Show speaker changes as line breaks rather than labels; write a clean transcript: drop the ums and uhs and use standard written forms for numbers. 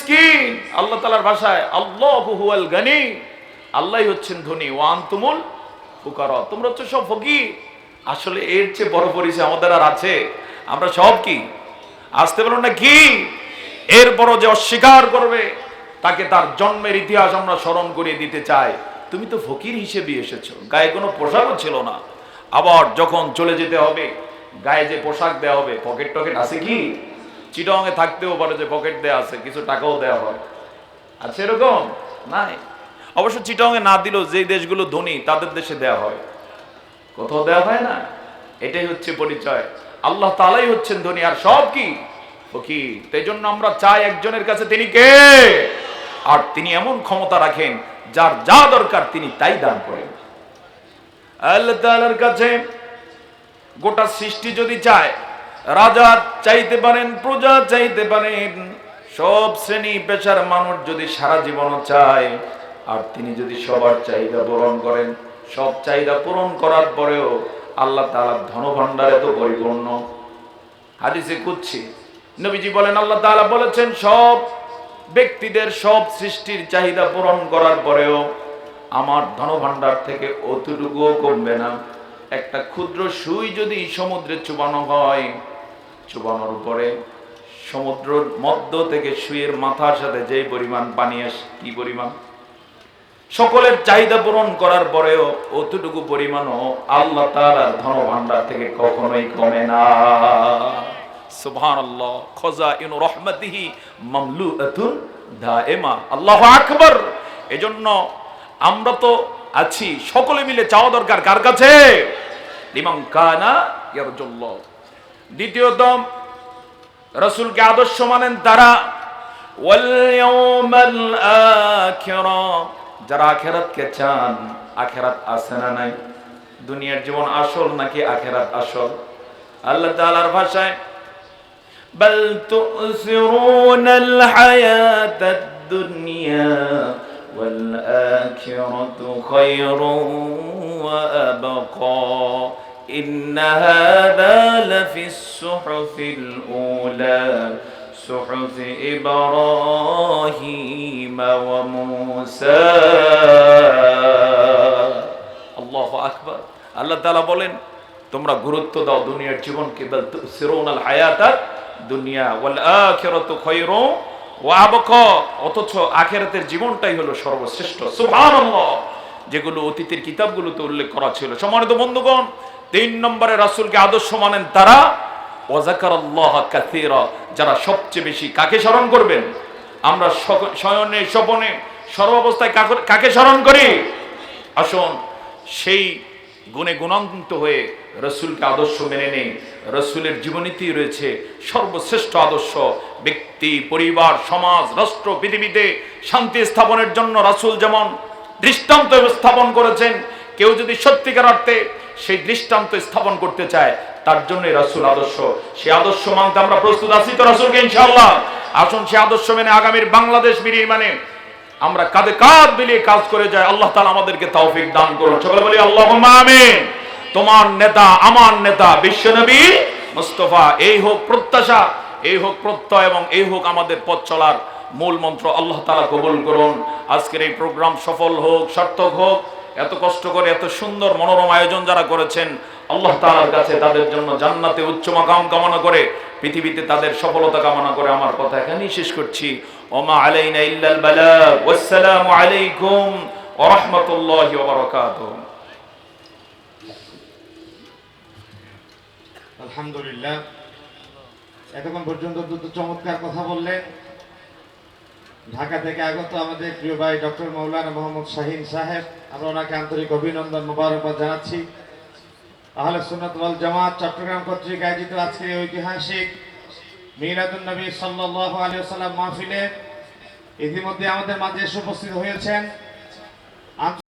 মিসকিন। আল্লাহ তাআলার ভাষায় আল্লাহু হুয়াল গানি, আল্লাহই হচ্ছেন ধনী, ওয়া আনতুমুল ফুকারা, তোমরা হচ্ছে সব ফকির। আসলে এর চেয়ে বড় পরিচয় আমাদের আর আছে? আমরা সব কি? আসতে পারো না কি? এরপরও যে অস্বীকার করবে তাকে তার জন্মের ইতিহাস আমরা স্মরণ করিয়ে দিতে চাই। তুমি তো ফকির হিসেবে এসেছো, গায়ে কোনো পোশাকও ছিল না, আবার যখন চলে যেতে হবে গায়ে যে পোশাক দেওয়া হবে, পকেট টকেট আছে কি? চিটাঙে থাকতেও পারে যে পকেট দেওয়া আছে, কিছু টাকাও দেওয়া হয়, আর সেরকম নাই। অবশ্য চিটাঙে না দিলেও যে দেশগুলো ধনী তাদের দেশে দেওয়া হয়, কোথাও দেওয়া হয় না। এটাই হচ্ছে পরিচয়, আল্লাহ তাআলাই হচ্ছেন ধনী আর সব কি? ফকির। তাই জন্য আমরা চাই একজনের কাছে, তিনি কে? আর তিনি এমন ক্ষমতা রাখেন যার যা দরকার তিনি তাই দান করেন। আল্লাহ তাআলার কাছে গোটা সৃষ্টি যদি চায়, রাজা চাইতে পারেন, প্রজা চাইতে পারেন, সব শ্রেণী পেশার মানুষ যদি সারা জীবনও চায়, আর তিনি যদি সবার চাহিদা পূরণ করেন, সব চাহিদা পূরণ করার পরেও আল্লাহ তাআলার ধনভাণ্ডারে তো পরিপূর্ণ। হাদিসে কুদসি নবীজি বলেন, আল্লাহ তাআলা বলেছেন, সব ব্যক্তিদের সব সৃষ্টির চাহিদা পূরণ করার পরেও আমার ধনভাণ্ডার থেকে অতটুকুও কমবে না। একটা ক্ষুদ্র সুই যদি সমুদ্রে চুবানো হয়, চুবানোর উপরে সমুদ্রের মধ্য থেকে সুইয়ের মাথার সাথে যেই পরিমাণ পানি আসে, কি পরিমাণ, সকলের চাহিদা পূরণ করার পরেও অতটুকু পরিমাণও আল্লাহ তাআলার ধনভাণ্ডার থেকে কখনোই কমে না। সুবহানাল্লাহ, খাযাইনু রাহমাতিহি মামলুআতুন দাইমা। আল্লাহু আকবার। এজন্য আমরা তো আছি, সকলে মিলে চাওয়া দরকার কার কাছে? লিমান কানা ইয়ারজুল্লাহ। দ্বিতীয়ত, রাসূলকে আদর্শ মানেন তারা, ওয়াল ইয়াউমাল আখিরা, যারা আখিরাতকে চান। আখিরাত আছে না নাই? দুনিয়ার জীবন আসল নাকি আখিরাত আসল? আল্লাহ তাআলার ভাষায়, বাল তুসিরুনাল হায়াতাদ দুনিয়া ওয়াল আখিরাতু খায়রুন ওয়া আবকা ইন্না হাযা লাফিস সুহুফিল উলা সুহুফ ইব্রাহিম ওয়া মূসা। আল্লাহু আকবার। আল্লাহ তাআলা বলেন, তোমরা গুরুত্ব দাও দুনিয়ার জীবনকে, বাল তুসিরুনাল হায়াতাদ দুনিয়া ওয়াল আখিরাতু খায়রুন ওয়া আবকা, অথচ আখিরাতের জীবনটাই হলো সর্বশ্রেষ্ঠ। সুবহানাল্লাহ। যেগুলো অতীতের কিতাবগুলোতে উল্লেখ করা ছিল। সম্মানিত বন্ধুগণ, 3 নম্বরে রাসূলকে আদর্শ মানেন তারা, ওয়া যাকারাল্লাহ কাসীরা, যারা সবচেয়ে বেশি কাকে স্মরণ করবেন? আমরা শয়নে স্বপনে সর্বাবস্থায় কাকে স্মরণ করি? আসুন সেই গুণে গুণান্বিত হয়ে রাসূলকে আদর্শ মেনে নেই। রাসূলের জীবনীতে রয়েছে সর্বশ্রেষ্ঠ আদর্শ। ব্যক্তি, পরিবার, সমাজ, রাষ্ট্র, পৃথিবীতে শান্তি স্থাপনের জন্য রাসূল যেমন দৃষ্টান্ত স্থাপন করেছেন, কেউ যদি সত্যিকার অর্থে সেই দৃষ্টান্ত স্থাপন করতে চায়, তার জন্যই রাসূল আদর্শ। সেই আদর্শ মানতে আমরা প্রস্তুত আছি তো রাসূলকে ইনশাআল্লাহ? আসুন সেই আদর্শ মেনে আগামীর বাংলাদেশ মানে আমরা কাঁধে কাঁধ মিলিয়ে কাজ করে যাই। আল্লাহ তাআলা আমাদেরকে তৌফিক দান করুন। সকলে বলি আল্লাহুম্মা আমিন। তোমার নেতা, আমার নেতা বিশ্বনবী মুস্তাফা, এই হোক প্রত্যাশা, এই হোক প্রত্যয়, এবং এই হোক আমাদের পথ চলার মূল মন্ত্র। আল্লাহ তাআলা কবুল করুন। আজকের এই প্রোগ্রাম সফল হোক, সার্থক হোক। এত কষ্ট করে এত সুন্দর মনোরম আয়োজন যারা করেছেন, আল্লাহ তাআলার কাছে তাদের জন্য জান্নাতে উচ্চ মাকাম কামনা করে, পৃথিবীতে তাদের সফলতা কামনা করে আমার কথা এখানেই শেষ করছি। ওমা আলাইনা ইল্লাল বালাগ। ওয়াসসালামু আলাইকুম ওয়া রাহমাতুল্লাহি ওয়া বারাকাতুহু।
আলহামদুলিল্লাহ, এতক্ষণ পর্যন্ত দুটো চমৎকার কথা বললেন। ঢাকা থেকে আগত আমাদের প্রিয় ভাই ডক্টর মাওলানা মোহাম্মদ শাহিন সাহেব, আমরা ওনাকে আন্তরিক অভিনন্দন মোবারকবাদ জানাচ্ছি। আহলে সুন্নাত ওয়াল জামাত চট্টগ্রাম কর্তৃক আয়োজিত আজকের ঐতিহাসিক মিলাদুন নবী সাল্লাল্লাহু আলাইহি ওয়াসাল্লাম মাহফিলে ইতিমধ্যে আমাদের মাঝে এসে উপস্থিত হয়েছেন